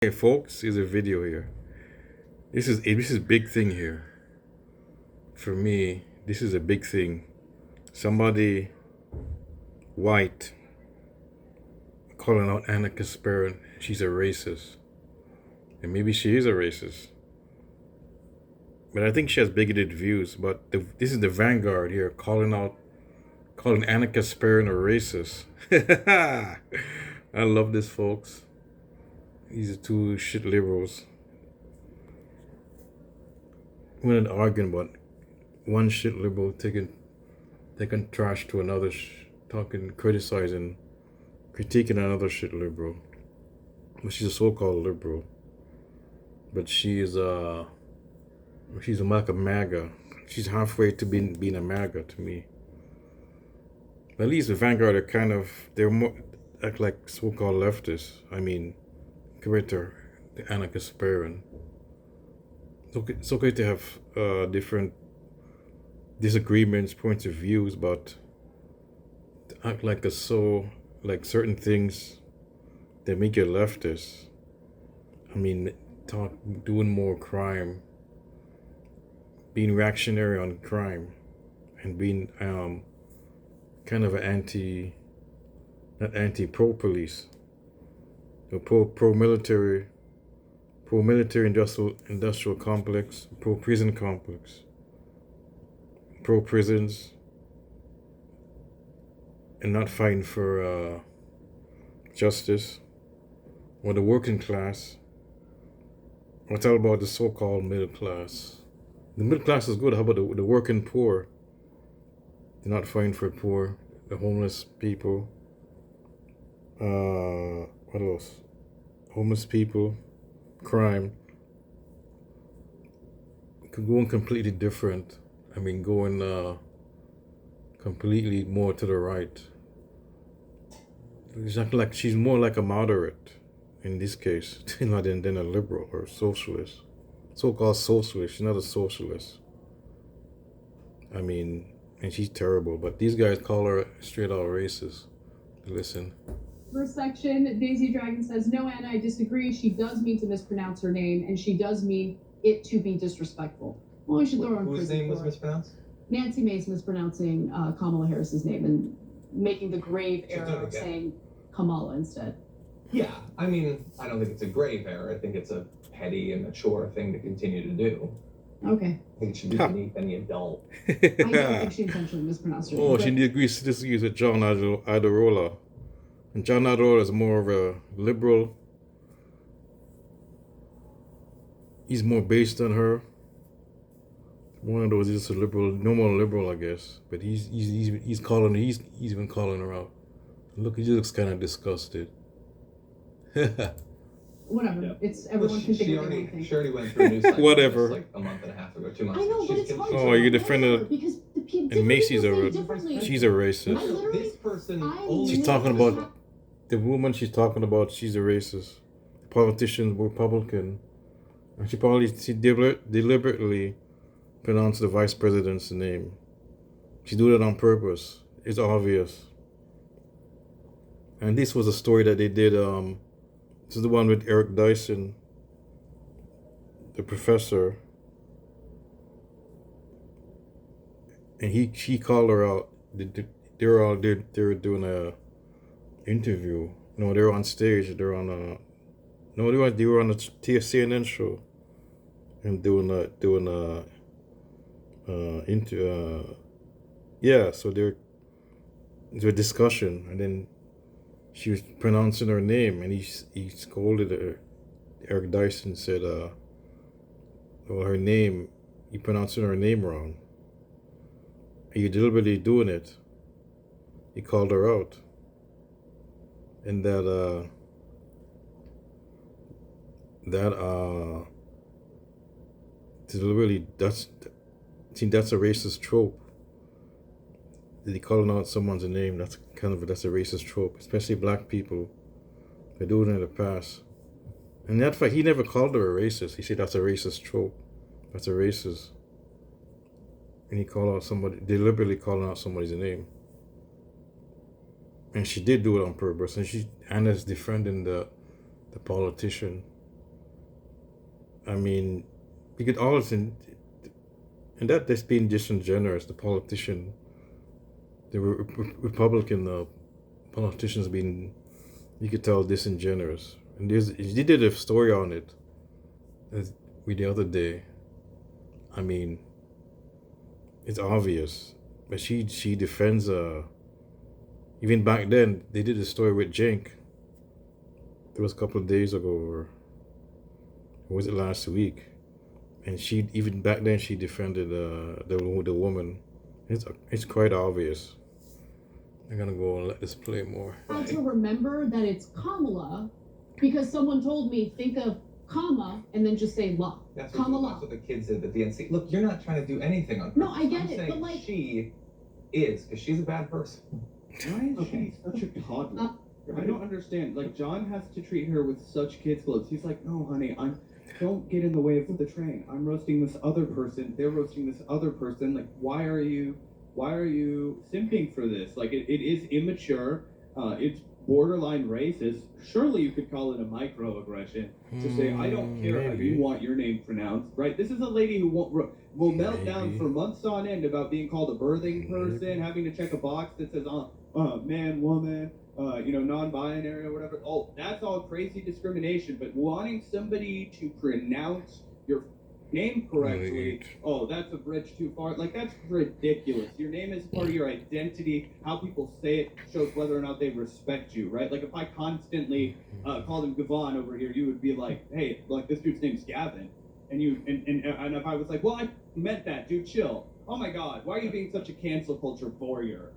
Hey folks, here's a video here. This is a big thing here. For me, this is a big thing. Somebody white calling out Anna Kasparin, she's a racist. And maybe she is a racist. But I think she has bigoted views. But this is the Vanguard here calling Anna Kasparin a racist. I love this, folks. These are two shit liberals. We're not arguing about one shit liberal taking trash to another, criticizing, critiquing another shit liberal. But she's a so-called liberal. But she's like a MAGA. She's halfway to being a MAGA to me. At least the Vanguard are they're more act like so-called leftists. I mean, compared to the Anna Kasparin. It's okay to have different disagreements, points of views, but to act like certain things that make you a leftist. I mean, doing more crime, being reactionary on crime, and being kind of an pro-police, pro-military industrial complex, pro-prison complex, pro-prisons, and not fighting for justice or the working class. It's all about the so-called middle class. The middle class is good. How about the working poor? They're not fighting for poor, the homeless people. What else? Homeless people, crime. It could go on completely different. I mean, going completely more to the right. It's not like she's more like a moderate in this case, than a liberal or a socialist. So-called socialist. She's not a socialist. I mean, and she's terrible. But these guys call her straight out racist. Listen. First section, Daisy Dragon says, no, Anna, I disagree. She does mean to mispronounce her name, and she does mean it to be disrespectful. Well, we should throw her in prison. Whose name was mispronounced? Nancy Mace mispronouncing Kamala Harris's name and making the grave error of saying Kamala instead. Yeah, I mean, I don't think it's a grave error. I think it's a petty and mature thing to continue to do. Okay. I think it should be beneath any adult. I don't think she intentionally mispronounced her name. Oh, she agrees to disagree with John Adirola. And John Adirola is more of a liberal. He's more based on her. One of those is just a liberal, no more liberal, I guess. But he's even calling her out. Look, he looks kind of disgusted. Whatever. Yeah. It's everyone can think of anything. She already went through a news cycle Whatever. like a month and a half ago, 2 months I know, ago. but it's hard. Oh, you defended because and Macy's she's a racist. This person She's talking about the woman she's talking about. She's a racist. Politician, Republican, and she deliberately pronounced the vice president's name. She do that on purpose. It's obvious. And this was a story that they did. This is the one with Eric Dyson, the professor, and she called her out. They were doing a interview. No, they were on stage. They were on a CNN show, and doing So there was a discussion, and then she was pronouncing her name, and he scolded her. Eric Dyson said, well, her name, you're pronouncing her name wrong. Are you deliberately doing it? He called her out. And that's a racist trope. That he calling out someone's name, that's a racist trope, especially black people. They're doing it in the past. And that fact, he never called her a racist. He said that's a racist trope. That's a racist. And he deliberately calling out somebody's name. And she did do it on purpose. And Anna's defending the politician. I mean, you could always, and that's being disingenuous. The politician, the Republican politicians being, you could tell, disingenuous. And he did a story on it the other day. I mean, it's obvious, but she defends. Even back then, they did a story with Jink. It was a couple of days ago, or was it last week? And she even back then she defended the woman. It's quite obvious. I'm gonna go and let this play more. How to remember that it's Kamala because someone told me think of comma and then just say la. That's Kamala. what the kids did at the NC. Look, you're not trying to do anything on purpose. No, I get I'm it, saying but like she is, because she's a bad person. Why is she such a toddler? I don't understand. Like, John has to treat her with such kid's gloves. He's like, no, honey, don't get in the way of the train. I'm roasting this other person. They're roasting this other person. Like, why are you simping for this? Like, it is immature. It's borderline racist. Surely you could call it a microaggression to say, I don't care how you want your name pronounced, right? This is a lady who will melt down for months on end about being called a birthing person, having to check a box that says, man, woman, non-binary or whatever. Oh, that's all crazy discrimination. But wanting somebody to pronounce your name correctly, oh, that's a bridge too far. Like, that's ridiculous. Your name is part of your identity. How people say it shows whether or not they respect you, right? Like, if I constantly called him Gavon over here, you would be like, hey, like, this dude's name's Gavin. And if I was like, well, I meant that, dude, chill. Oh my God, why are you being such a cancel culture warrior?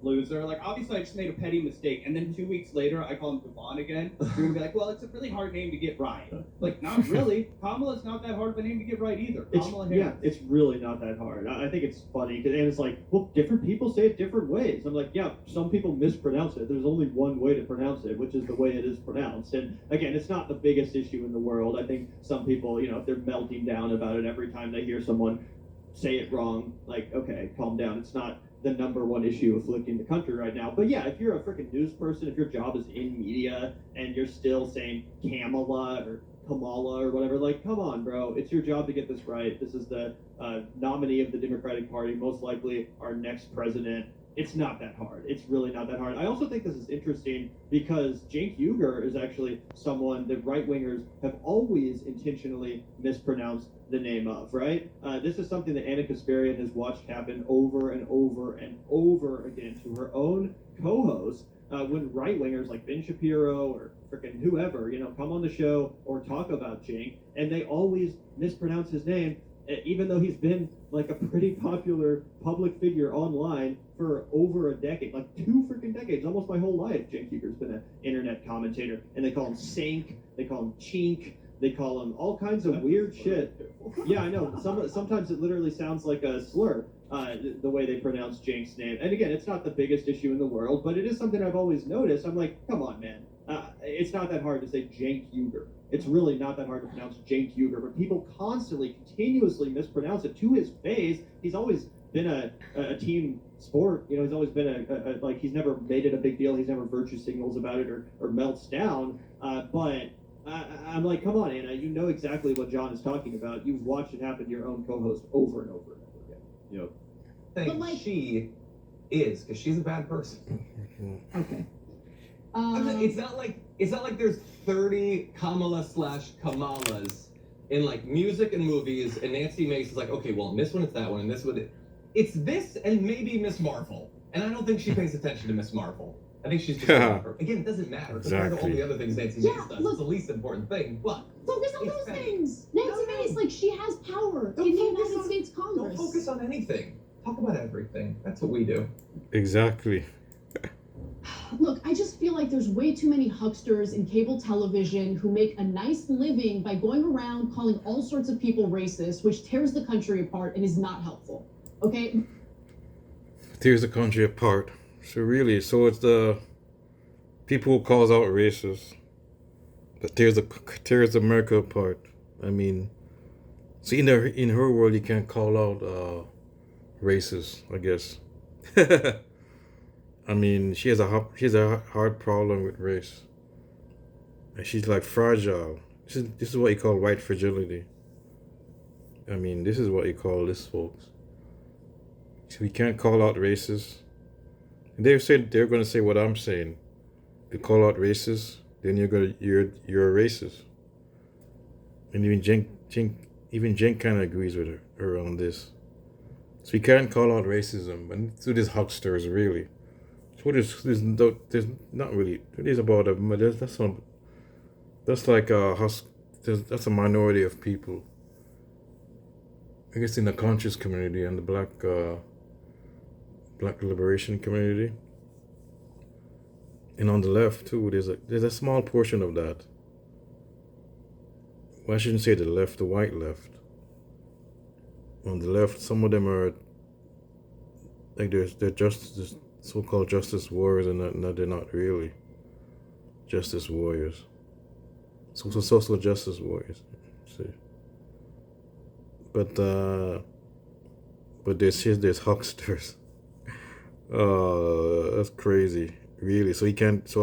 Loser. Like, obviously I just made a petty mistake, and then 2 weeks later I call him Devon again. You're gonna be like, well, it's a really hard name to get right. Like, not really. Kamala's not that hard of a name to get right either. Kamala Harris. Yeah, it's really not that hard. I think it's funny, and it's like, well, different people say it different ways. I'm like, yeah, some people mispronounce it. There's only one way to pronounce it, which is the way it is pronounced. And again, it's not the biggest issue in the world. I think some people, if they're melting down about it every time they hear someone say it wrong, like, okay, calm down. It's not the number one issue afflicting the country right now. But yeah, if you're a freaking news person, if your job is in media and you're still saying Kamala or Kamala or whatever, like, come on, bro. It's your job to get this right. This is the nominee of the Democratic Party, most likely our next president. It's not that hard. It's really not that hard. I also think this is interesting because Cenk Uygur is actually someone that right-wingers have always intentionally mispronounced the name of, right? This is something that Anna Kasparian has watched happen over and over and over again to her own co-host when right-wingers like Ben Shapiro or freaking whoever, come on the show or talk about Cenk, and they always mispronounce his name, even though he's been like a pretty popular public figure online for over a decade, like 2 freaking decades, almost my whole life. Cenk Uyghur's been an internet commentator, and they call him Sank, they call him Chink, they call him all kinds of weird shit. Yeah, I know. Sometimes it literally sounds like a slur, the way they pronounce Cenk's name. And again, it's not the biggest issue in the world, but it is something I've always noticed. I'm like, come on, man. It's not that hard to say Cenk Uyghur. It's really not that hard to pronounce Cenk Uyghur, but people constantly, continuously mispronounce it to his face. He's always been a team sport. He's always been like, he's never made it a big deal. He's never virtue signals about it or melts down. But I'm like, come on, Anna, you know exactly what John is talking about. You've watched it happen to your own co-host over and over and over again. I think she is, because she's a bad person. Okay. It's not like there's 30 Kamala/Kamalas in like music and movies, and Nancy Mace is like, okay, well, in this one it's that one, and this one it's this and maybe Miss Marvel. And I don't think she pays attention to Miss Marvel. I think she's just again, it doesn't matter compared to all the other things Nancy Mace does. Look, it's the least important thing, but focus on those things. Nancy Mace, like, she has power in the United States Congress. Don't focus on anything. Talk about everything. That's what we do. Exactly. Look, I just feel like there's way too many hucksters in cable television who make a nice living by going around calling all sorts of people racist, which tears the country apart and is not helpful. Okay? Tears the country apart. So it's the people who calls out racists that tears America apart. I mean, so in her world, you can't call out racist, I guess. I mean, she has a hard problem with race, and she's like fragile. This is what you call white fragility. I mean, this is what you call this, folks. So we can't call out races. And they've said they're going to say what I'm saying. If you call out races, then you're a racist. And even Jen kind of agrees with her on this. So we can't call out racism, and to these hucksters, really. So there's not really. It is about that's like that's a minority of people. I guess in the conscious community and the black liberation community, and on the left too. There's a small portion of that. Well, I shouldn't say the left, the white left. On the left, some of them are like they're just the so-called justice warriors, and they're not really justice warriors. Social justice warriors. See, but there's hucksters. That's crazy, really. So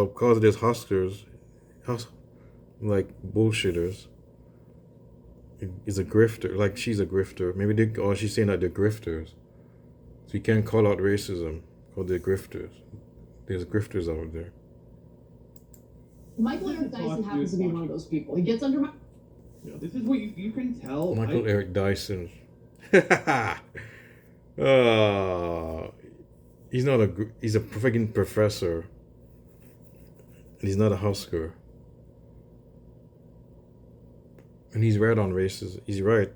of course there's hucksters, like bullshitters. Is a grifter, like she's a grifter. Or she's saying that they're grifters. So you can't call out racism, because they're grifters. There's grifters out there. Michael Eric Dyson happens to be one of those people. He gets under my... This is what you can tell. Michael Eric Dyson. He's a freaking professor. And he's not a Husker. And he's right on racism. He's right.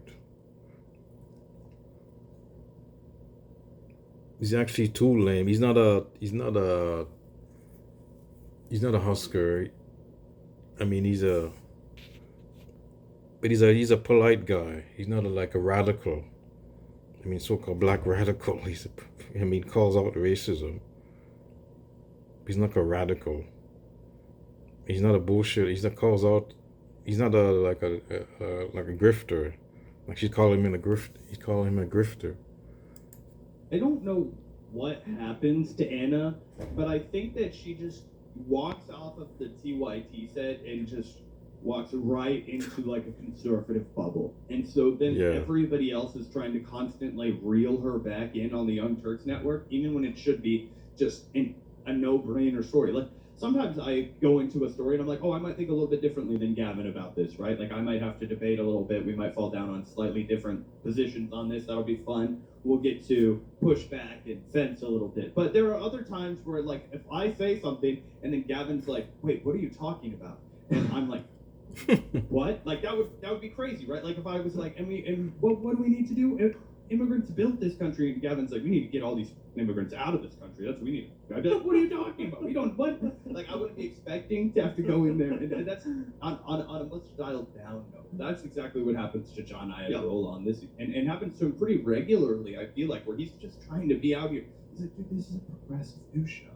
He's actually too lame. He's not a Husker. I mean, he's a polite guy. He's not like a radical. I mean, so-called black radical. Calls out racism. He's not a radical. He's not a bullshit. He's not like a grifter. Like she's calling him a grifter. He's calling him a grifter. I don't know what happens to Anna, but I think that she just walks off of the TYT set and just walks right into like a conservative bubble. And so then everybody else is trying to constantly reel her back in on the Young Turks network, even when it should be just a no-brainer story. Like, sometimes I go into a story and I'm like, oh, I might think a little bit differently than Gavin about this, right? Like, I might have to debate a little bit. We might fall down on slightly different positions on this. That'll be fun. We'll get to push back and fence a little bit. But there are other times where, like, if I say something and then Gavin's like, wait, what are you talking about? And I'm like, what? Like, that would be crazy, right? Like, if I was like, and what do we need to do? If immigrants built this country, and Gavin's like, we need to get all these immigrants out of this country. That's what we need. I'd be like, what are you talking about? We don't, what? Like, I wouldn't be expecting to have to go in there. And that's on a much dialed down note. That's exactly what happens to John Iadarola on this. And happens to him pretty regularly, I feel like, where he's just trying to be out here. He's like, dude, this is a progressive news show.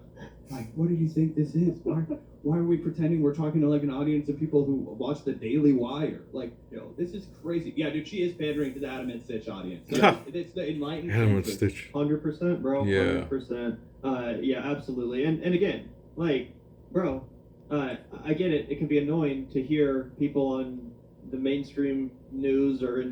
Like, what do you think this is? Why are we pretending we're talking to like an audience of people who watch the Daily Wire? Like, this is crazy. Yeah, dude, she is pandering to the Adam and Stitch audience. It's the enlightened. Adam and Stitch. 100%, bro. Yeah. 100%. Yeah, absolutely. And again, like, bro, I get it. It can be annoying to hear people on the mainstream news or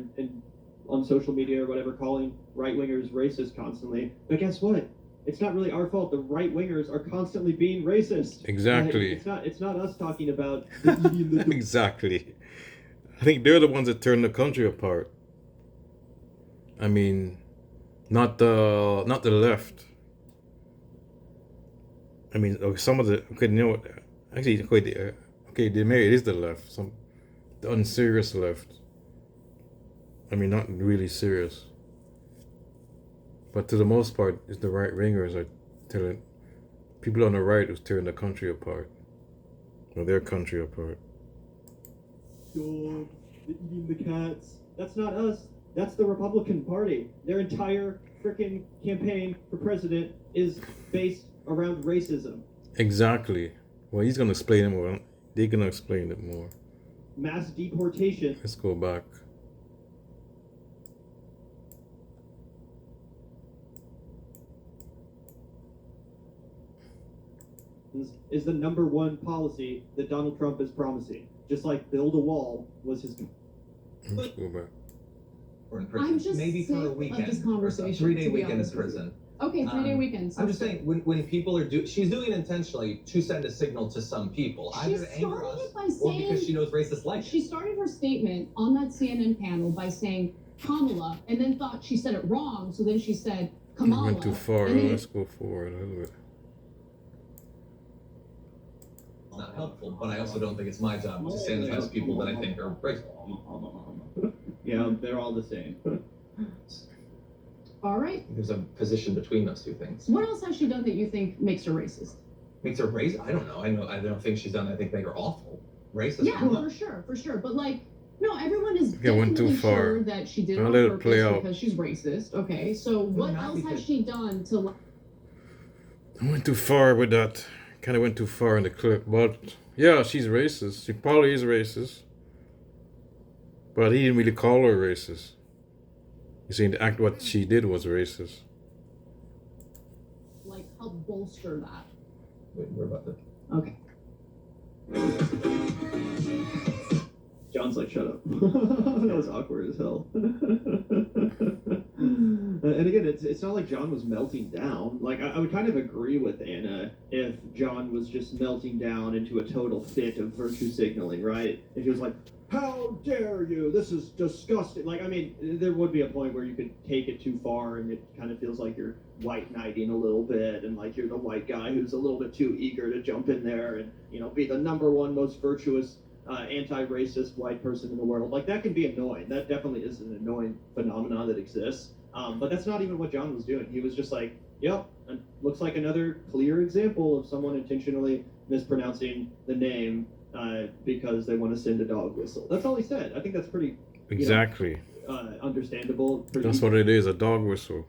on social media or whatever calling right-wingers racist constantly. But guess what? It's not really our fault. The right-wingers are constantly being racist. Exactly. It's not us talking about Exactly. I think they're the ones that turn the country apart. I mean, not the left. I mean, some of the actually maybe it is the left. The unserious left. I mean, not really serious. But to the most part, it's the right wingers are telling people on the right who's tearing the country apart, or their country apart. Dogs, eating the cats. That's not us. That's the Republican Party. Their entire freaking campaign for president is based around racism. Exactly. Well, he's gonna explain it more. They're gonna explain it more. Mass deportation. Let's go back. Is the number one policy that Donald Trump is promising. just like build a wall was his. Let's go back. Or in prison. I'm just maybe for a sick weekend. of this conversation. A 3-day to be weekend in honest with you. prison. Okay, 3-day weekends. I'm just saying, when people are she's doing it intentionally to send a signal to some people, She either to anger started us it by or because saying she knows racists like she it. started her statement on that CNN panel by saying Kamala, and then thought she said it wrong, so then she said We Kamala. went too far. and then- Let's go forward a little bit. It's not helpful, but I also don't think it's my job to sanitize people that I think are racist. Yeah, they're all the same. All right. There's a position between those two things. What else has she done that you think makes her racist? Makes her racist? I don't know. I don't think she's done. I think make her awful. Racist? Yeah, for sure. But like, no, everyone is Yeah, went too definitely far. sure that she did it I'll on let it purpose play out. because she's racist. Okay, so what not else has because- she done to? I went too far with that. Kind of went too far in the clip. But yeah, she's racist. She probably is racist. But he didn't really call her racist. You see, the act what she did was racist. Like help bolster that. Wait, we're about to. Okay. John's like, shut up. That was awkward as hell. And again, it's not like John was melting down. Like, I would kind of agree with Anna if John was just melting down into a total fit of virtue signaling, right? If he was like, how dare you? This is disgusting. Like, I mean, there would be a point where you could take it too far and it kind of feels like you're white knighting a little bit and like you're the white guy who's a little bit too eager to jump in there and, you know, be the number one most virtuous anti-racist white person in the world. Like, that can be annoying. That definitely is an annoying phenomenon that exists. But that's not even what John was doing. He was just like, yep, and looks like another clear example of someone intentionally mispronouncing the name because they want to send a dog whistle. That's all he said. I think that's pretty Exactly. understandable. Pretty, That's what it is, a dog whistle.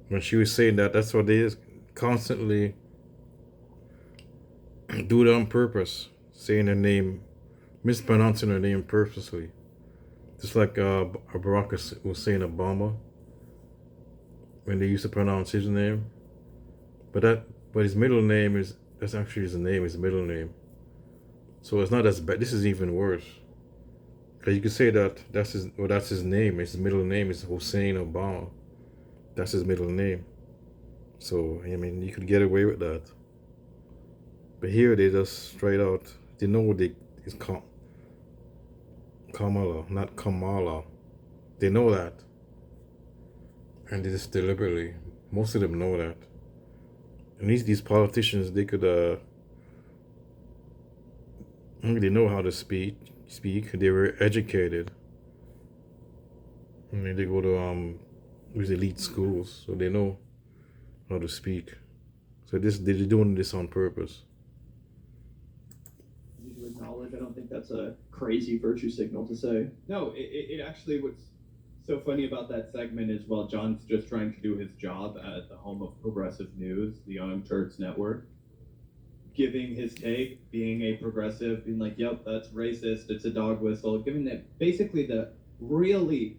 When she was saying that, that's what it is. Constantly do it on purpose. Saying her name, mispronouncing her name purposely. Just like Barack Hussein Obama. When they used to pronounce his name. But his middle name is, that's actually his name, his middle name. So it's not as bad. This is even worse. Because you could say that that's his name. His middle name is Hussein Obama. That's his middle name. So, I mean, you could get away with that. But here they just straight out, they know what it's called. Kamala, not Kamala. They know that. And they just deliberately, most of them know that. And these politicians, they could, they know how to speak. They were educated. I mean, they go to these elite schools, so they know how to speak. So they're doing this on purpose. to acknowledge. I don't think that's a crazy virtue signal to say. No, it actually, what's so funny about that segment is while John's just trying to do his job at the home of progressive news, the Young Turks Network, giving his take, being a progressive, being like, yep, that's racist, it's a dog whistle, giving that basically the really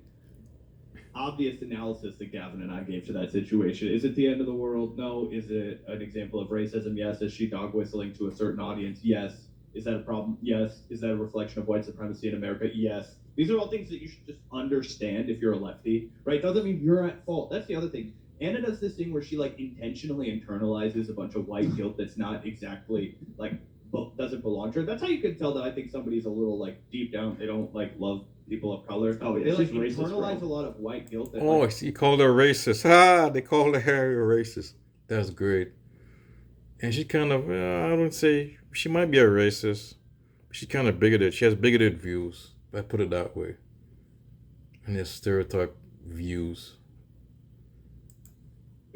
obvious analysis that Gavin and I gave to that situation. Is it the end of the world? No. Is it an example of racism? Yes. Is she dog whistling to a certain audience? Yes. Is that a problem? Yes. Is that a reflection of white supremacy in America? Yes. These are all things that you should just understand if you're a lefty, right? Doesn't mean you're at fault. That's the other thing. Anna does this thing where she like intentionally internalizes a bunch of white guilt that's not exactly like doesn't belong to her. That's how you can tell that I think somebody's a little like deep down they don't like love people of color. Oh, yeah, They like she's racist, internalize bro. a lot of white guilt. That, Oh, like, he called her racist. Ah, they called her a racist. That's great. And she kind of, I would say, she might be a racist. But she's kind of bigoted. She has bigoted views. I put it that way. And there's stereotype views.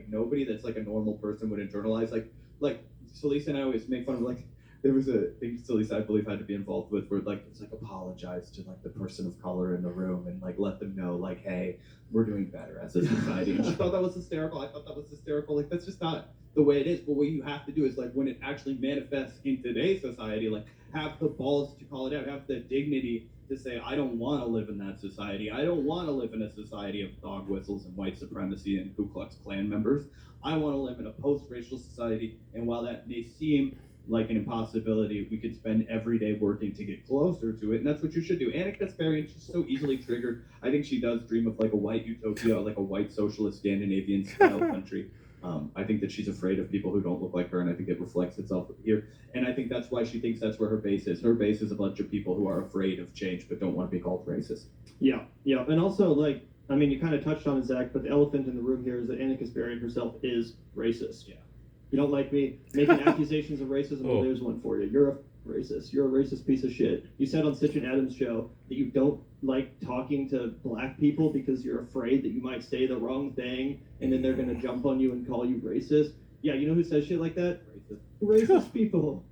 nobody that's like a normal person would internalize. Like Celise and I always make fun of like there was a thing Celise I believe had to be involved with where like it's like apologize to like the person of color in the room and like let them know like, hey, we're doing better as a society. And she thought that was hysterical. I thought that was hysterical. Like that's just not the way it is. But what you have to do is like when it actually manifests in today's society, like have the balls to call it out, have the dignity to say, I don't want to live in that society. I don't want to live in a society of dog whistles and white supremacy and Ku Klux Klan members. I want to live in a post-racial society. And while that may seem like an impossibility. We could spend every day working to get closer to it, and that's what you should do. Anna Kasparian, she's so easily triggered. I think she does dream of like a white utopia, like a white socialist Scandinavian style country. I think that she's afraid of people who don't look like her, and I think it reflects itself here. And I think that's why she thinks that's where her base is. Her base is a bunch of people who are afraid of change but don't want to be called racist. Yeah, yeah, and also like I mean, you kind of touched on it, Zach, but the elephant in the room here is that Anna Kasparian herself is racist. Yeah. You don't like me making accusations of racism? Well, there's one for you. You're a racist. You're a racist piece of shit. You said on Stitch and Adams' show that you don't like talking to black people because you're afraid that you might say the wrong thing and then they're going to jump on you and call you racist. Yeah, you know who says shit like that? Racist people.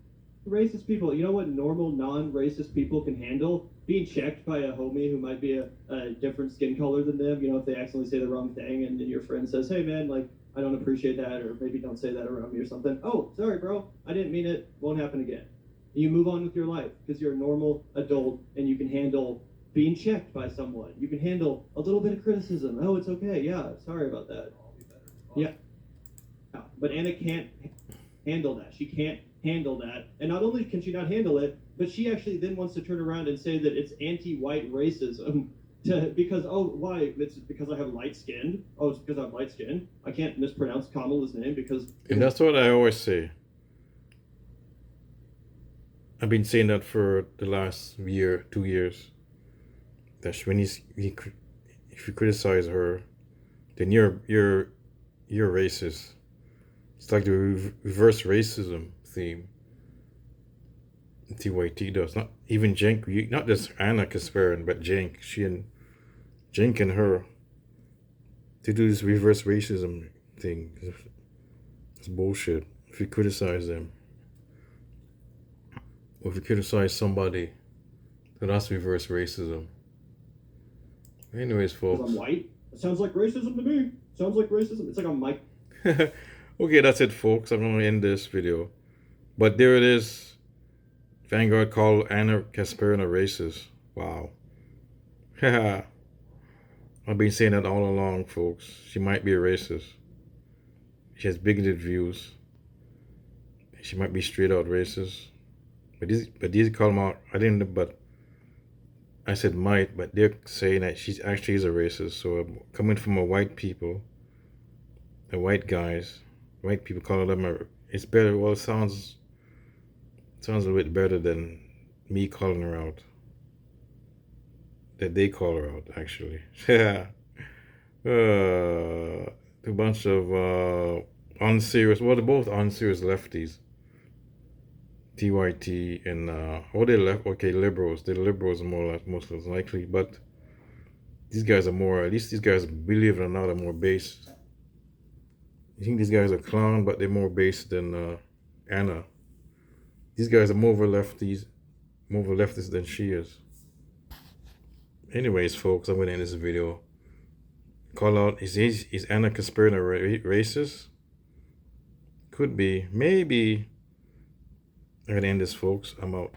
Racist people. You know what normal, non-racist people can handle? Being checked by a homie who might be a different skin color than them. You know, if they accidentally say the wrong thing and then your friend says, hey man, like, I don't appreciate that, or maybe don't say that around me or something. Oh, sorry, bro. I didn't mean it. Won't happen again. And you move on with your life because you're a normal adult and you can handle being checked by someone. You can handle a little bit of criticism. Oh, it's okay. Yeah, sorry about that. Yeah. But Anna can't handle that. She can't handle that. And not only can she not handle it, but she actually then wants to turn around and say that it's anti-white racism. Because, oh, why? It's because I have light skin. Oh, it's because I have light skin. I can't mispronounce Kamala's name because... And that's what I always say. I've been saying that for the last year, 2 years. That when if you criticize her, then you're racist. It's like the reverse racism theme. TYT does. Not even Jenk, not just Anna Kasparian, but Jenk. Jenk and her, they do this reverse racism thing. It's bullshit. If you criticize them, or if you criticize somebody, then that's reverse racism. Anyways, folks. I'm white. It sounds like racism to me. Sounds like racism. It's like I'm Mike. Okay, that's it, folks. I'm going to end this video. But there it is. Vanguard called Anna Kasparian a racist. Wow. I've been saying that all along, folks. She might be a racist. She has bigoted views. She might be straight out racist. But these call them out. I said might, but they're saying that she's actually is a racist. So coming from a white people, the white guys, white people calling them it's better. Well, it sounds a little bit better than me calling her out. That they call her out, actually. A bunch of unserious, well, they're both unserious lefties. TYT and, they're left, okay, liberals. They're liberals more most likely, but these guys are more, at least these guys, believe it or not, are more based. You think these guys are clown, but they're more based than Anna. These guys are more of a leftist than she is. Anyways, folks, I'm going to end this video. Call out, is Anna Kasparian a racist? Could be. Maybe. I'm going to end this, folks. I'm out.